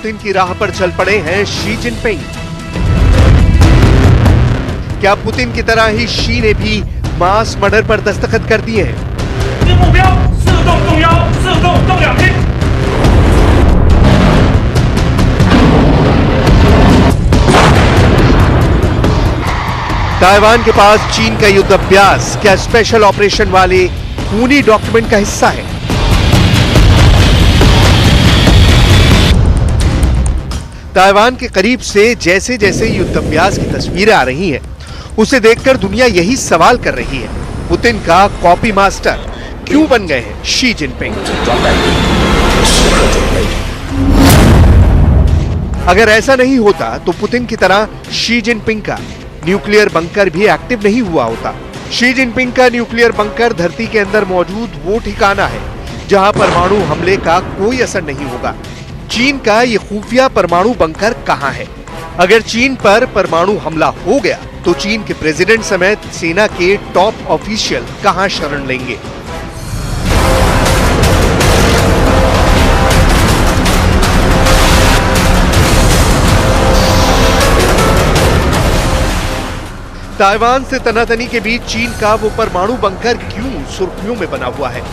Putin की राह पर चल पड़े हैं शी जिनपिंग। क्या पुतिन की तरह ही शी ने भी मास मर्डर पर दस्तखत कर दिए हैं? ताइवान के पास चीन का युद्ध अभ्यास क्या स्पेशल ऑपरेशन वाले खूनी डॉक्यूमेंट का हिस्सा है? ताइवान के करीब से जैसे जैसे युद्ध अभ्यास की तस्वीरें आ रही हैं, उसे देखकर दुनिया यही सवाल कर रही है, पुतिन का कॉपी मास्टर क्यों बन गए हैं शी जिनपिंग? अगर ऐसा नहीं होता तो पुतिन की तरह शी जिनपिंग का न्यूक्लियर बंकर भी एक्टिव नहीं हुआ होता। शी जिनपिंग का न्यूक्लियर बंकर धरती के अंदर मौजूद वो ठिकाना है जहां परमाणु हमले का कोई असर नहीं होगा। चीन का ये खुफिया परमाणु बंकर कहां है? अगर चीन पर परमाणु हमला हो गया तो चीन के प्रेसिडेंट समेत सेना के टॉप ऑफिशियल कहां शरण लेंगे? ताइवान से तनातनी के बीच चीन का वो परमाणु बंकर क्यों सुर्खियों में बना हुआ है?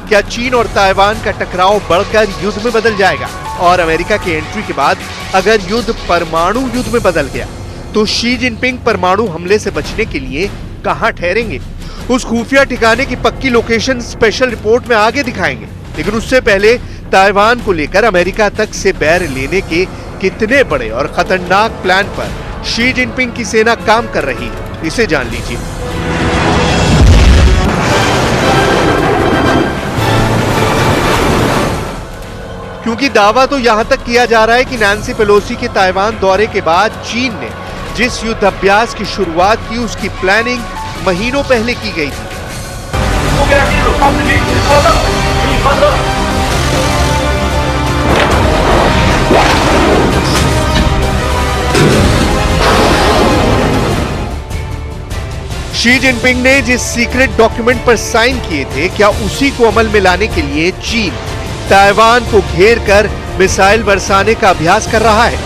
क्या चीन और ताइवान का टकराव बढ़कर युद्ध में बदल जाएगा? और अमेरिका की एंट्री के बाद अगर युद्ध परमाणु युद्ध में बदल गया तो शी जिनपिंग परमाणु हमले से बचने के लिए कहां ठहरेंगे? उस खुफिया ठिकाने की पक्की लोकेशन स्पेशल रिपोर्ट में आगे दिखाएंगे। लेकिन उससे पहले ताइवान को लेकर अमेरिका तक से बैर लेने के कितने बड़े और खतरनाक प्लान पर शी जिनपिंग की सेना काम कर रही है, इसे जान लीजिए। क्योंकि दावा तो यहां तक किया जा रहा है कि नैन्सी पेलोसी के ताइवान दौरे के बाद चीन ने जिस युद्ध अभ्यास की शुरुआत की उसकी प्लानिंग महीनों पहले की गई थी। शी जिनपिंग ने जिस सीक्रेट डॉक्यूमेंट पर साइन किए थे, क्या उसी को अमल में लाने के लिए चीन ताइवान को घेर कर मिसाइल बरसाने का अभ्यास कर रहा है?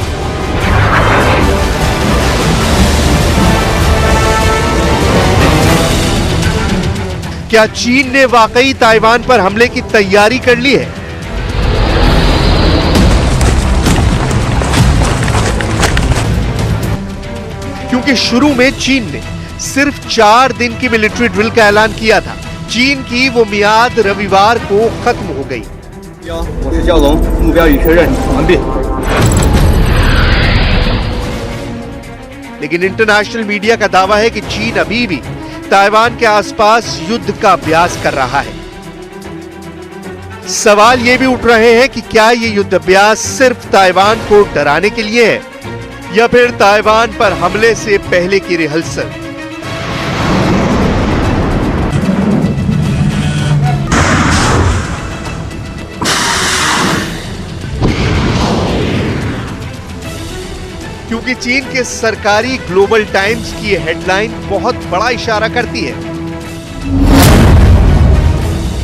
क्या चीन ने वाकई ताइवान पर हमले की तैयारी कर ली है? क्योंकि शुरू में चीन ने सिर्फ 4 दिन की मिलिट्री ड्रिल का ऐलान किया था। चीन की वो मियाद रविवार को खत्म हो गई। लेकिन इंटरनेशनल मीडिया का दावा है कि चीन अभी भी ताइवान के आसपास युद्ध का अभ्यास कर रहा है। सवाल ये भी उठ रहे हैं कि क्या ये युद्ध अभ्यास सिर्फ ताइवान को डराने के लिए है या फिर ताइवान पर हमले से पहले की रिहर्सल? क्योंकि चीन के सरकारी ग्लोबल टाइम्स की हेडलाइन बहुत बड़ा इशारा करती है।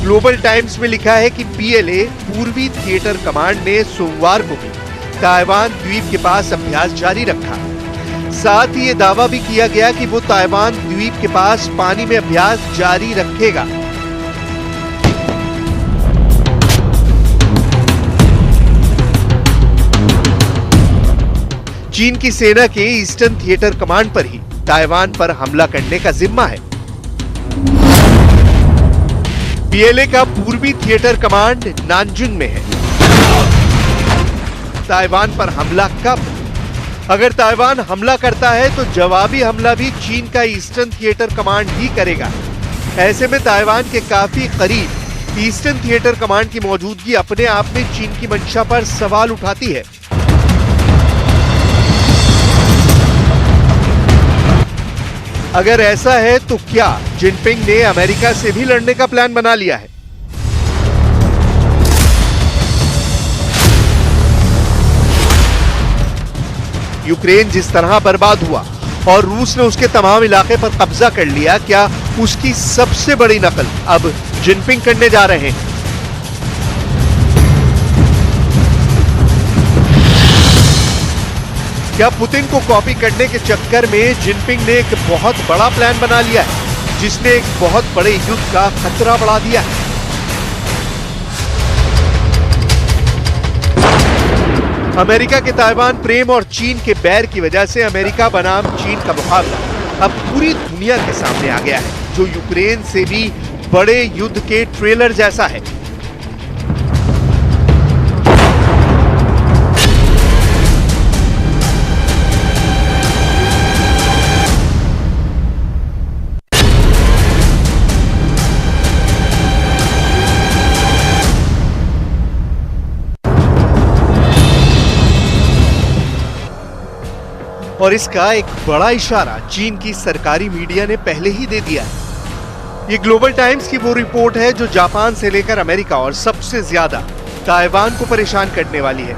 ग्लोबल टाइम्स में लिखा है कि पीएलए पूर्वी थिएटर कमांड ने सोमवार को भी ताइवान द्वीप के पास अभ्यास जारी रखा। साथ ही यह दावा भी किया गया कि वो ताइवान द्वीप के पास पानी में अभ्यास जारी रखेगा। चीन की सेना के ईस्टर्न थिएटर कमांड पर ही ताइवान पर हमला करने का जिम्मा है। पीएलए का पूर्वी थिएटर कमांड नानजिंग में है। ताइवान पर हमला कब? अगर ताइवान हमला करता है तो जवाबी हमला भी चीन का ईस्टर्न थिएटर कमांड ही करेगा। ऐसे में ताइवान के काफी करीब ईस्टर्न थिएटर कमांड की मौजूदगी अपने आप में चीन की मंशा पर सवाल उठाती है। अगर ऐसा है तो क्या जिनपिंग ने अमेरिका से भी लड़ने का प्लान बना लिया है? यूक्रेन जिस तरह बर्बाद हुआ और रूस ने उसके तमाम इलाके पर कब्जा कर लिया, क्या उसकी सबसे बड़ी नकल अब जिनपिंग करने जा रहे हैं? क्या पुतिन को कॉपी करने के चक्कर में जिनपिंग ने एक बहुत बड़ा प्लान बना लिया है, जिसने एक बहुत बड़े युद्ध का खतरा बढ़ा दिया है? अमेरिका के ताइवान प्रेम और चीन के बैर की वजह से अमेरिका बनाम चीन का मुकाबला अब पूरी दुनिया के सामने आ गया है, जो यूक्रेन से भी बड़े युद्ध के ट्रेलर जैसा है। और इसका एक बड़ा इशारा चीन की सरकारी मीडिया ने पहले ही दे दिया है। ये ग्लोबल टाइम्स की वो रिपोर्ट है जो जापान से लेकर अमेरिका और सबसे ज्यादा ताइवान को परेशान करने वाली है।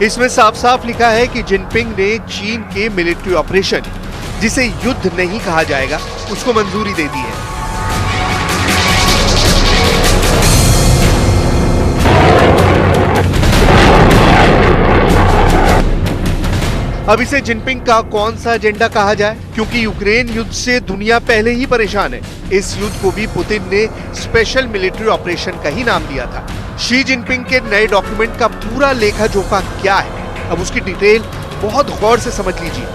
इसमें साफ साफ लिखा है कि जिनपिंग ने चीन के मिलिट्री ऑपरेशन, जिसे युद्ध नहीं कहा जाएगा, उसको मंजूरी दे दी है। अब इसे जिनपिंग का कौन सा एजेंडा कहा जाए, क्योंकि यूक्रेन युद्ध से दुनिया पहले ही परेशान है। इस युद्ध को भी पुतिन ने स्पेशल मिलिट्री ऑपरेशन का ही नाम दिया था। शी जिनपिंग के नए डॉक्यूमेंट का पूरा लेखा जोखा क्या है, अब उसकी डिटेल बहुत गौर से समझ लीजिए।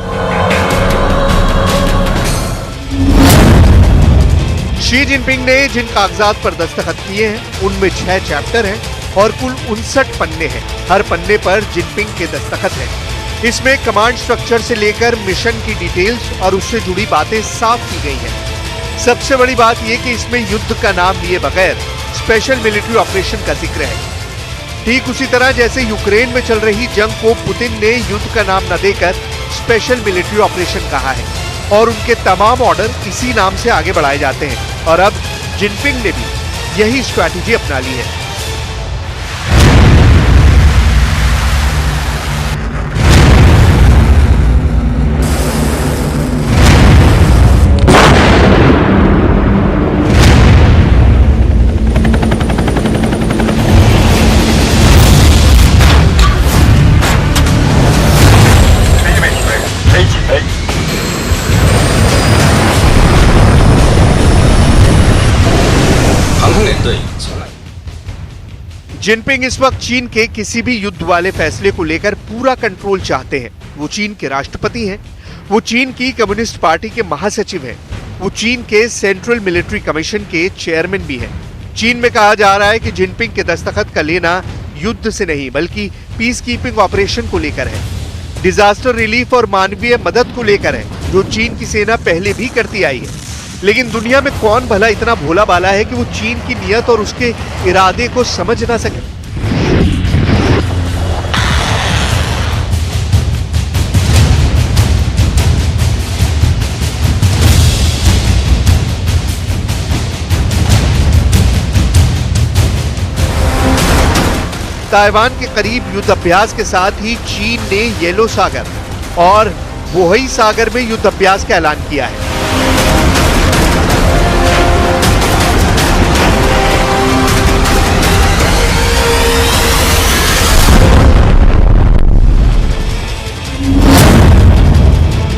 शी जिनपिंग ने जिन कागजात पर दस्तखत किए हैं उनमें 6 चैप्टर हैं और कुल 59 पन्ने हैं। हर पन्ने पर जिनपिंग के दस्तखत हैं। इसमें कमांड स्ट्रक्चर से लेकर मिशन की डिटेल्स और उससे जुड़ी बातें साफ की गई हैं। सबसे बड़ी बात यह कि इसमें युद्ध का नाम लिए बगैर स्पेशल मिलिट्री ऑपरेशन का जिक्र है। ठीक उसी तरह जैसे यूक्रेन में चल रही जंग को पुतिन ने युद्ध का नाम न देकर स्पेशल मिलिट्री ऑपरेशन कहा है और उनके तमाम ऑर्डर इसी नाम से आगे बढ़ाए जाते हैं। और अब जिनपिंग ने भी यही स्ट्रैटेजी अपना ली है। जिनपिंग इस वक्त चीन के किसी भी युद्ध वाले फैसले को लेकर पूरा कंट्रोल चाहते हैं। वो चीन के राष्ट्रपति हैं, वो चीन की कम्युनिस्ट पार्टी के महासचिव हैं, वो चीन के सेंट्रल मिलिट्री कमीशन के चेयरमैन भी हैं। चीन में कहा जा रहा है कि जिनपिंग के दस्तखत का लेना युद्ध से नहीं बल्कि पीस कीपिंग ऑपरेशन को लेकर है, डिजास्टर रिलीफ और मानवीय मदद को लेकर है, जो चीन की सेना पहले भी करती आई है। लेकिन दुनिया में कौन भला इतना भोला भाला है कि वो चीन की नियत और उसके इरादे को समझ ना सके। ताइवान के करीब युद्ध अभ्यास के साथ ही चीन ने येलो सागर और वोही सागर में युद्ध अभ्यास का ऐलान किया है।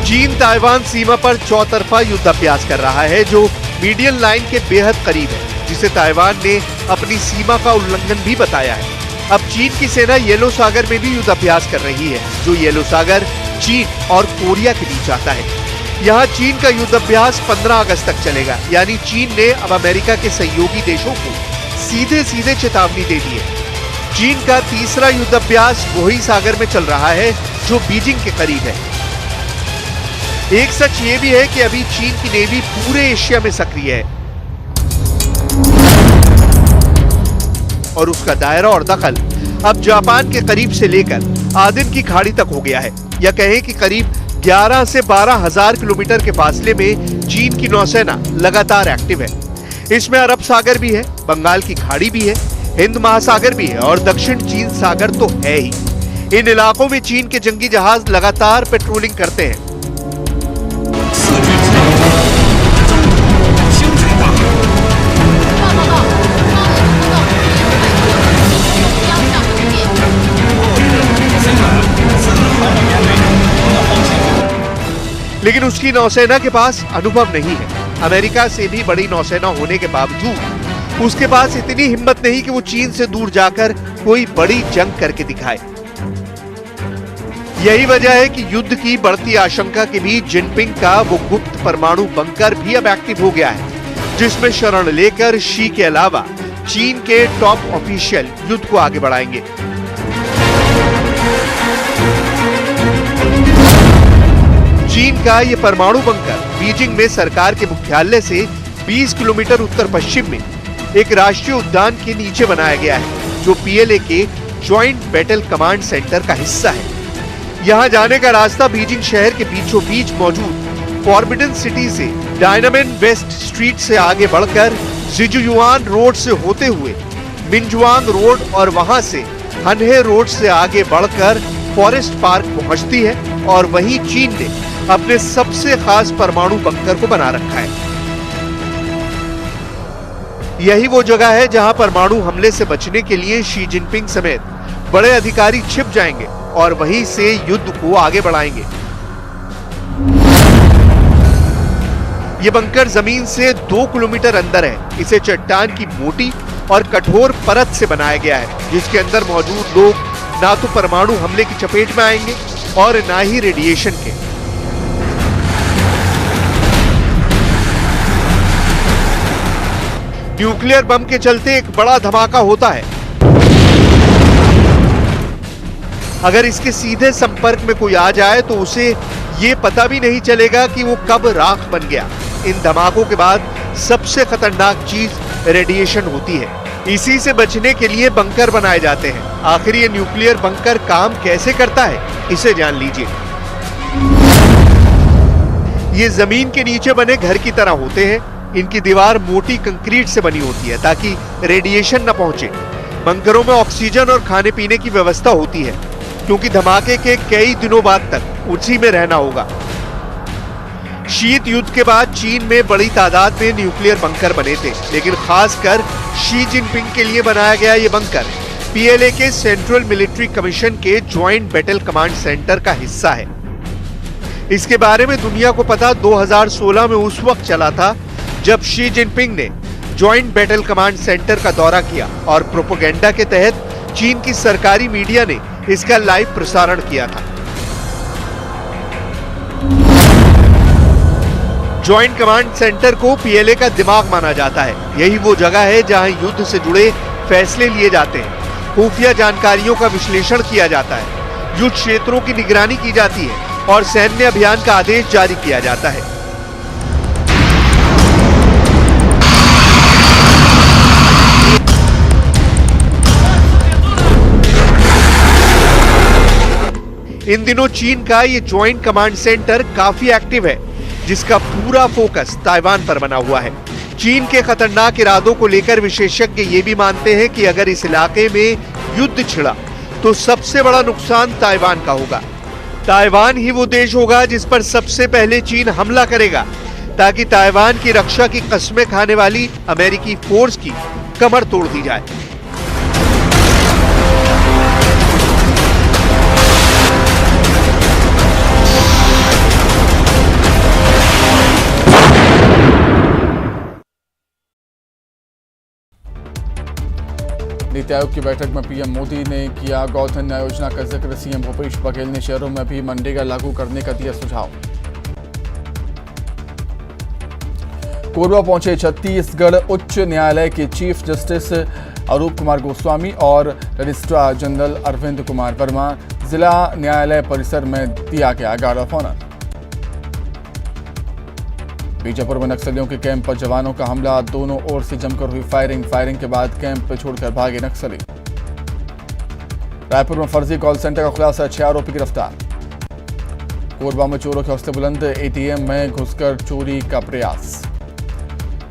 चीन ताइवान सीमा पर चौतरफा युद्ध अभ्यास कर रहा है, जो मीडियन लाइन के बेहद करीब है, जिसे ताइवान ने अपनी सीमा का उल्लंघन भी बताया है। अब चीन की सेना येलो सागर में भी युद्ध अभ्यास कर रही है, जो येलो सागर चीन और कोरिया के बीच आता है। यहाँ चीन का युद्ध अभ्यास 15 अगस्त तक चलेगा, यानी चीन ने अब अमेरिका के सहयोगी देशों को सीधे सीधे चेतावनी दे दी है। चीन का तीसरा युद्ध अभ्यास वोही सागर में चल रहा है, जो बीजिंग के करीब है। एक सच ये भी है कि अभी चीन की नेवी पूरे एशिया में सक्रिय है और उसका दायरा और दखल अब जापान के करीब से लेकर आदिन की खाड़ी तक हो गया है, या कहें कि करीब 11 से 12 हजार किलोमीटर के फासले में चीन की नौसेना लगातार एक्टिव है। इसमें अरब सागर भी है, बंगाल की खाड़ी भी है, हिंद महासागर भी है और दक्षिण चीन सागर तो है ही। इन इलाकों में चीन के जंगी जहाज लगातार पेट्रोलिंग करते हैं। लेकिन उसकी नौसेना के पास अनुभव नहीं है। अमेरिका से भी बड़ी नौसेना होने के बावजूद उसके पास इतनी हिम्मत नहीं कि वो चीन से दूर जाकर कोई बड़ी जंग करके दिखाए। यही वजह है कि युद्ध की बढ़ती आशंका के बीच जिनपिंग का वो गुप्त परमाणु बंकर भी अब एक्टिव हो गया है, जिसमें शरण लेकर शी के अलावा चीन के टॉप ऑफिशियल युद्ध को आगे बढ़ाएंगे। चीन का ये परमाणु बंकर बीजिंग में सरकार के मुख्यालय से 20 किलोमीटर उत्तर पश्चिम में एक राष्ट्रीय उद्यान के नीचे बनाया गया है, जो पीएलए के ज्वाइंट बैटल कमांड सेंटर का हिस्सा है। यहां जाने का रास्ता बीजिंग शहर के बीचों बीच मौजूद फॉरबिडन सिटी से डायनामेन वेस्ट स्ट्रीट से आगे बढ़कर जिजुयुआन रोड से होते हुए मिंजुआंग रोड और वहां से हनहे रोड से आगे बढ़कर फॉरेस्ट पार्क पहुंचती है और वहीं चीन ने अपने सबसे खास परमाणु बंकर को बना रखा है। यही वो जगह है जहां परमाणु हमले से बचने के लिए शी जिनपिंग समेत बड़े अधिकारी छिप जाएंगे और वहीं से युद्ध को आगे बढ़ाएंगे। ये बंकर जमीन से 2 किलोमीटर अंदर है। इसे चट्टान की मोटी और कठोर परत से बनाया गया है, जिसके अंदर मौजूद लोग ना तो परमाणु हमले की चपेट में आएंगे और ना ही रेडिएशन के। न्यूक्लियर बम के चलते एक बड़ा धमाका होता है। अगर इसके सीधे संपर्क में कोई आ जाए तो उसे ये पता भी नहीं चलेगा कि वो कब राख बन गया। इन धमाकों के बाद सबसे खतरनाक चीज रेडिएशन होती है। इसी से बचने के लिए बंकर बनाए जाते हैं। आखिर ये न्यूक्लियर बंकर काम कैसे करता है, इसे जान लीजिए। ये जमीन के नीचे बने घर की तरह होते हैं। इनकी दीवार मोटी कंक्रीट से बनी होती है ताकि रेडिएशन न पहुंचे। बंकरों में ऑक्सीजन और खाने पीने की व्यवस्था होती है, क्योंकि धमाके के कई दिनों बाद तक उसी में रहना होगा। शीत युद्ध के बाद चीन में बड़ी तादाद में न्यूक्लियर बंकर बने थे, लेकिन खासकर शी जिनपिंग के लिए बनाया गया ये बंकर पीएलए के सेंट्रल मिलिट्री कमीशन के ज्वाइंट बैटल कमांड सेंटर का हिस्सा है। इसके बारे में दुनिया को पता 2016 में उस वक्त चला था जब शी जिनपिंग ने ज्वाइंट बैटल कमांड सेंटर का दौरा किया और प्रोपेगेंडा के तहत चीन की सरकारी मीडिया ने इसका लाइव प्रसारण किया था। ज्वाइंट कमांड सेंटर को पीएलए का दिमाग माना जाता है। यही वो जगह है जहां युद्ध से जुड़े फैसले लिए जाते हैं, खुफिया जानकारियों का विश्लेषण किया जाता है, युद्ध क्षेत्रों की निगरानी की जाती है और सैन्य अभियान का आदेश जारी किया जाता है। इन दिनों चीन का ये ज्वाइंट कमांड सेंटर काफी एक्टिव है, जिसका पूरा फोकस ताइवान पर बना हुआ है। चीन के खतरनाक इरादों को लेकर विशेषज्ञ ये भी मानते हैं कि अगर इस इलाके में युद्ध छिड़ा तो सबसे बड़ा नुकसान ताइवान का होगा। ताइवान ही वो देश होगा जिस पर सबसे पहले चीन हमला करेगा, ताकि ताइवान की रक्षा की कस्में खाने वाली अमेरिकी फोर्स की कमर तोड़ दी जाए। नीति आयोग की बैठक में पीएम मोदी ने किया गौधन न्याय योजना का जिक्र। सीएम भूपेश बघेल ने शहरों में भी मनरेगा लागू करने का दिया सुझाव। कोरबा पहुंचे छत्तीसगढ़ उच्च न्यायालय के चीफ जस्टिस अरूप कुमार गोस्वामी और रजिस्ट्रार जनरल अरविंद कुमार वर्मा। जिला न्यायालय परिसर में दिया गया गार्ड ऑफ ऑनर। बीजापुर में नक्सलियों के कैंप पर जवानों का हमला, दोनों ओर से जमकर हुई फायरिंग के बाद कैंप छोड़कर भागे नक्सली। रायपुर में फर्जी कॉल सेंटर का खुलासा, 6 आरोपी गिरफ्तार। कोरबा में चोरों के हौसले बुलंद, एटीएम में घुसकर चोरी का प्रयास।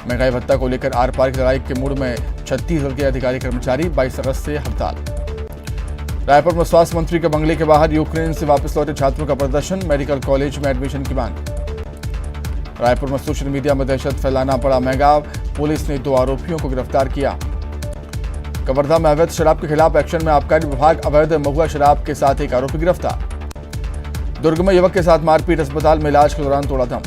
महंगाई भत्ता को लेकर आर पार की लड़ाई के मूड में छत्तीसगढ़ के अधिकारी कर्मचारी 22 अगस्त से हड़ताल। रायपुर में स्वास्थ्य मंत्री के बंगले के बाहर यूक्रेन से वापस लौटे छात्रों का प्रदर्शन, मेडिकल कॉलेज में एडमिशन की मांग। रायपुर में सोशल मीडिया में दहशत फैलाना पड़ा महंगा, पुलिस ने 2 आरोपियों को गिरफ्तार किया। कवर्धा में अवैध शराब के खिलाफ एक्शन में आबकारी विभाग, अवैध महुआ शराब के साथ एक आरोपी गिरफ्तार। दुर्ग में युवक के साथ मारपीट, अस्पताल में इलाज के दौरान तोड़ा दम।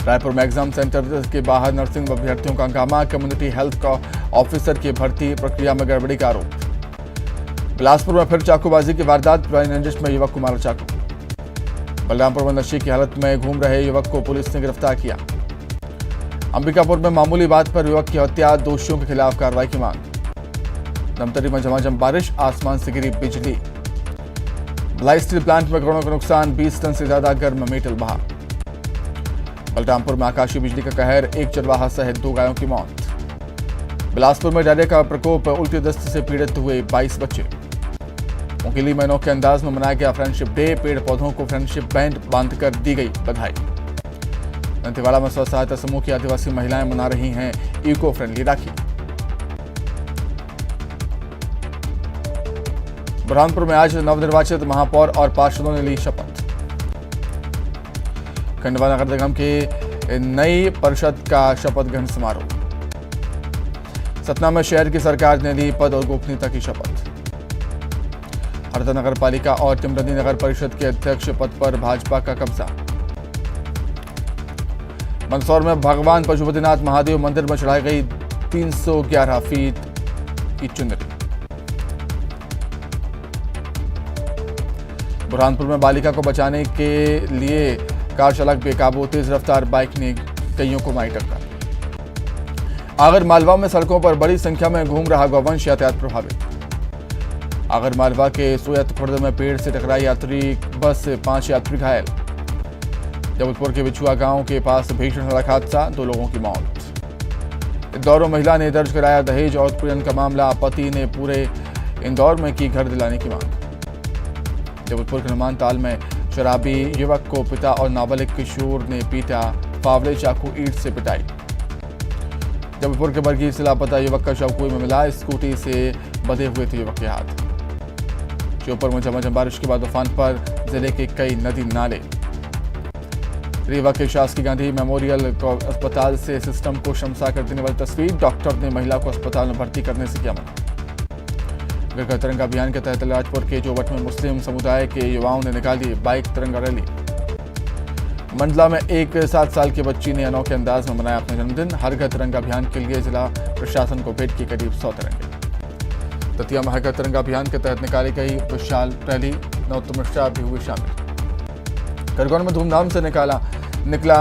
रायपुर में एग्जाम सेंटर के बाहर नर्सिंग अभ्यर्थियों का हंगामा, कम्युनिटी हेल्थ का ऑफिसर की भर्ती प्रक्रिया में गड़बड़ी का आरोप। बिलासपुर में फिर चाकूबाजी की वारदात, पुरानी रंजिश में युवक को मारा चाकू। बलरामपुर में नशे की हालत में घूम रहे युवक को पुलिस ने गिरफ्तार किया। अंबिकापुर में मामूली बात पर युवक की हत्या, दोषियों के खिलाफ कार्रवाई की मांग। धमतरी में झमाझम बारिश, आसमान से गिरी बिजली। भिलाई स्टील प्लांट में करोड़ों का नुकसान, 20 टन से ज्यादा गर्म मेटल बहा। बलरामपुर में आकाशीय बिजली का कहर, एक चरवाहा सहित 2 गायों की मौत। बिलासपुर में डायरिया का प्रकोप, उल्टी दस्त से पीड़ित हुए 22 बच्चे। मुकेली में अनोखे अंदाज में मनाया गया फ्रेंडशिप डे, पेड़ पौधों को फ्रेंडशिप बैंड बांधकर दी गई बधाई। दंतेवाड़ा में स्व सहायता समूह की आदिवासी महिलाएं मना रही हैं इको फ्रेंडली राखी। बुरहानपुर में आज नवनिर्वाचित महापौर और पार्षदों ने ली शपथ। खंडवा नगर निगम की नई परिषद का शपथ ग्रहण समारोह। सतना में शहर की सरकार ने ली पद और गोपनीयता की शपथ। हरदा नगर पालिका और टिमरनी नगर परिषद के अध्यक्ष पद पर भाजपा का कब्जा। मंदसौर में भगवान पशुपतिनाथ महादेव मंदिर में चढ़ाई गई 311 फीट की चुनरी। बुरहानपुर में बालिका को बचाने के लिए कार चालक बेकाबू, तेज रफ्तार बाइक ने कईयों को मारी टक्कर। आगर मालवा में सड़कों पर बड़ी संख्या में घूम रहा गौवंश, यातायात प्रभावित। आगर मालवा के सोयत खुर्द में पेड़ से टकराई यात्री बस से 5 यात्री घायल। जबलपुर के बिछुआ गांव के पास भीषण सड़क हादसा, 2 लोगों की मौत। इंदौर में महिला ने दर्ज कराया दहेज और उत्पीड़न का मामला, पति ने पूरे इंदौर में की घर दिलाने की मांग। जबलपुर के हनुमान ताल में शराबी युवक को पिता और नाबालिग किशोर ने पीटा, फावड़े चाकू ईंट से पिटाई। जबलपुर के बरगी से लापता युवक का शव कुएं में मिला, स्कूटी से बंधे हुए थे युवक के हाथ। श्योपुर में झमाझम बारिश के बाद उफान पर जिले के कई नदी नाले। रीवा के शासकीय गांधी मेमोरियल अस्पताल से सिस्टम को शर्मसार कर देने वाली तस्वीर, डॉक्टर ने महिला को अस्पताल में भर्ती करने से किया मना। घर घर तिरंगा अभियान के तहत राजपुर के जोवट में मुस्लिम समुदाय के युवाओं ने निकाली बाइक तिरंगा रैली। मंडला में एक 7 साल की बच्ची ने अनोखे अंदाज में मनाया अपना जन्मदिन। हर घर तिरंगा अभियान के लिए जिला प्रशासन को भेंट की करीब 100 तिरंगे। दतिया में हर घर तिरंगा अभियान के तहत निकाली गई विशाल रैली, नरोत्तम मिश्रा भी हुए शामिल। खरगोन में धूमधाम से निकला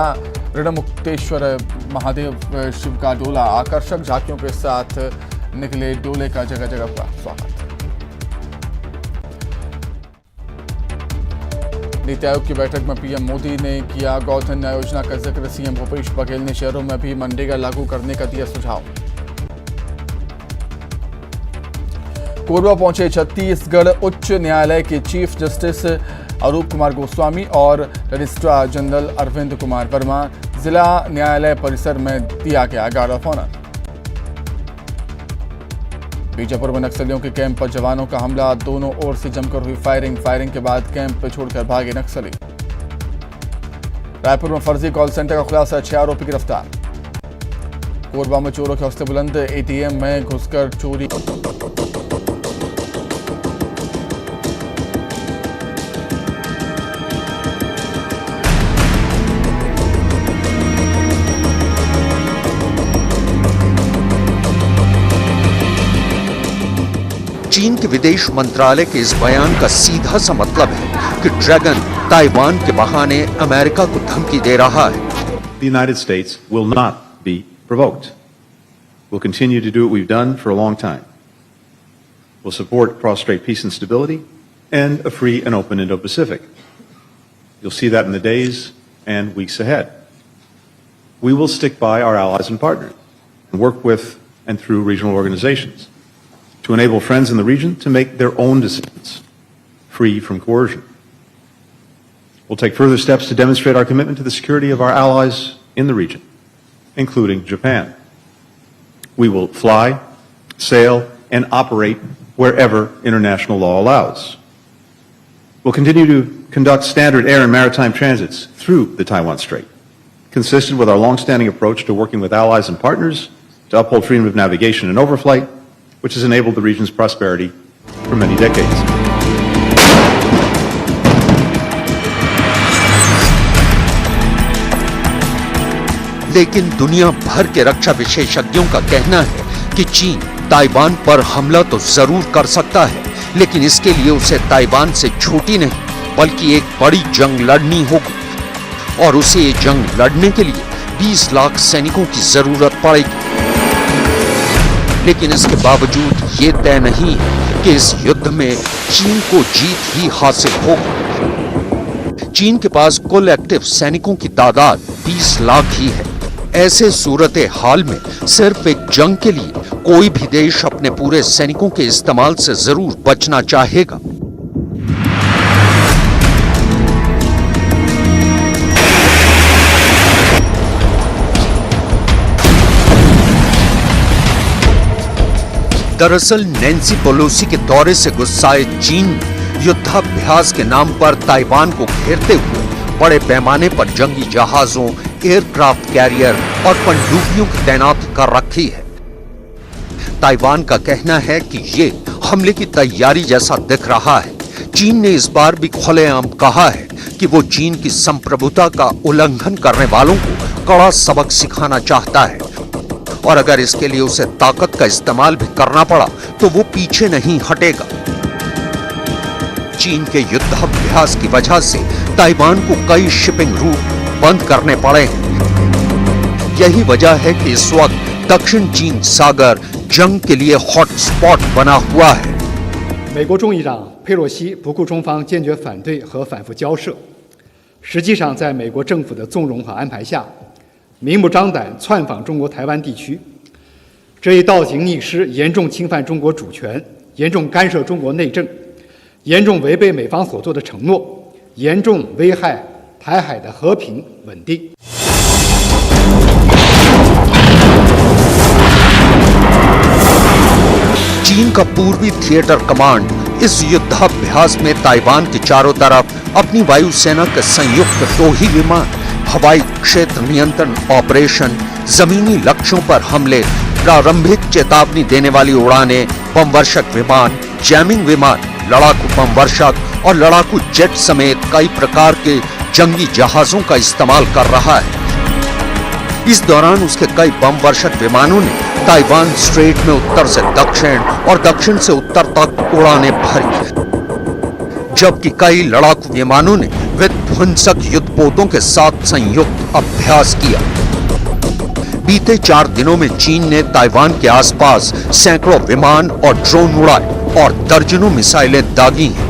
ऋणमुक्तेश्वर महादेव शिव का डोला, आकर्षक झांकियों के साथ निकले डोले का जगह जगह का स्वागत। नीति आयोग की बैठक में पीएम मोदी ने किया गौधन न्याय योजना का जिक्र, सीएम भूपेश बघेल ने शहरों में भी मनरेगा लागू करने का दिया सुझाव। कोरबा पहुंचे छत्तीसगढ़ उच्च न्यायालय के चीफ जस्टिस अरूप कुमार गोस्वामी और रजिस्ट्रार जनरल अरविंद कुमार वर्मा। जिला न्यायालय परिसर में दिया गया गार्ड ऑफ ऑनर। बीजापुर में नक्सलियों के कैंप पर जवानों का हमला, दोनों ओर से जमकर हुई फायरिंग के बाद कैंप छोड़कर भागे नक्सली। रायपुर में फर्जी कॉल सेंटर का खुलासा, 6 आरोपी गिरफ्तार। कोरबा में चोरों के हौसले बुलंद, एटीएम में घुसकर चोरी। चीन के विदेश मंत्रालय के इस बयान का सीधा सा मतलब है कि ड्रैगन ताइवान के बहाने अमेरिका को धमकी दे रहा है। The United States will not be provoked. We'll continue to do what we've done for a long time. We'll support cross-strait peace and stability and a free and open Indo-Pacific. You'll see that in the days and weeks ahead. We will stick by our allies and partners and work with and through regional organizations to enable friends in the region to make their own decisions, free from coercion. We'll take further steps to demonstrate our commitment to the security of our allies in the region, including Japan. We will fly, sail, and operate wherever international law allows. We'll continue to conduct standard air and maritime transits through the Taiwan Strait, consistent with our long-standing approach to working with allies and partners to uphold freedom of navigation and overflight, which has enabled the region's prosperity for many decades. लेकिन दुनिया भर के रक्षा विशेषज्ञों का कहना है कि चीन ताइवान पर हमला तो जरूर कर सकता है, लेकिन इसके लिए उसे ताइवान से छोटी नहीं बल्कि एक बड़ी जंग लड़नी होगी और उसे ये जंग लड़ने के लिए 20 लाख सैनिकों की जरूरत पड़ेगी। लेकिन इसके बावजूद ये तय नहीं है कि इस युद्ध में चीन को जीत ही हासिल होगी। चीन के पास कुल एक्टिव सैनिकों की तादाद 20 लाख ही है। ऐसे सूरत हाल में सिर्फ एक जंग के लिए कोई भी देश अपने पूरे सैनिकों के इस्तेमाल से जरूर बचना चाहेगा। दरअसल नैन्सी पेलोसी के दौरे से गुस्साए चीन ने युद्धाभ्यास के नाम पर ताइवान को घेरते हुए बड़े पैमाने पर जंगी जहाजों, एयरक्राफ्ट कैरियर और पनडुब्बियों की तैनाती कर रखी है। ताइवान का कहना है कि ये हमले की तैयारी जैसा दिख रहा है। चीन ने इस बार भी खुलेआम कहा है कि वो चीन की संप्रभुता का उल्लंघन करने वालों को कड़ा सबक सिखाना चाहता है और अगर इसके लिए उसे ताकत का इस्तेमाल भी करना पड़ा तो वो पीछे नहीं हटेगा। चीन के युद्धाभ्यास की वजह से ताइवान को कई शिपिंग रूट बंद करने पड़े हैं। यही वजह है कि इस वक्त दक्षिण चीन सागर जंग के लिए हॉटस्पॉट बना हुआ है। 美国众议长佩洛西不顾中方坚决反对和反复交涉，实际上在美国政府的纵容和安排下，明目张胆窜访中国台湾地区，这一倒行逆施，严重侵犯中国主权，严重干涉中国内政，严重违背美方所做的承诺，严重危害台海的和平稳定。 चीन का पूर्वी थिएटर कमांड इस युद्धाभ्यास में ताइवान के चारों तरफ अपनी वायुसेना के संयुक्त 2 ही विमान, हवाई क्षेत्र नियंत्रण ऑपरेशन, जमीनी लक्ष्यों पर हमले, प्रारंभिक चेतावनी देने वाली उड़ानें, बमवर्षक विमान, जैमिंग विमान, लड़ाकू बमवर्षक और लड़ाकू जेट समेत कई प्रकार के जंगी जहाजों का इस्तेमाल कर रहा है। इस दौरान उसके कई बमवर्षक विमानों ने ताइवान स्ट्रेट में उत्तर से दक्षिण और दक्षिण से उत्तर तक उड़ानें भरी, जबकि कई लड़ाकू विमानों ने विध्वंसक युद्धपोतों के साथ संयुक्त अभ्यास किया। बीते 4 दिनों में चीन ने ताइवान के आसपास सैकड़ों विमान और ड्रोन उड़ाए और दर्जनों मिसाइलें दागी हैं।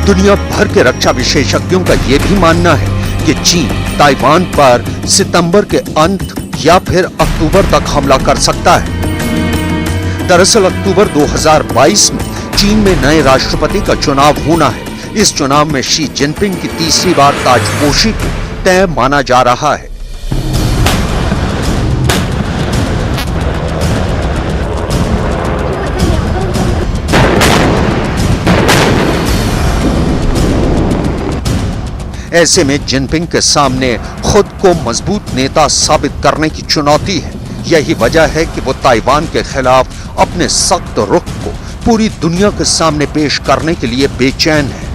दुनिया भर के रक्षा विशेषज्ञों का यह भी मानना है कि चीन ताइवान पर सितंबर के अंत या फिर अक्टूबर तक हमला कर सकता है। दरअसल अक्टूबर 2022 में चीन में नए राष्ट्रपति का चुनाव होना है। इस चुनाव में शी जिनपिंग की तीसरी बार ताजपोशी को तय माना जा रहा है। ऐसे में जिनपिंग के सामने खुद को मजबूत नेता साबित करने की चुनौती है। यही वजह है कि वो ताइवान के खिलाफ अपने सख्त रुख को पूरी दुनिया के सामने पेश करने के लिए बेचैन है।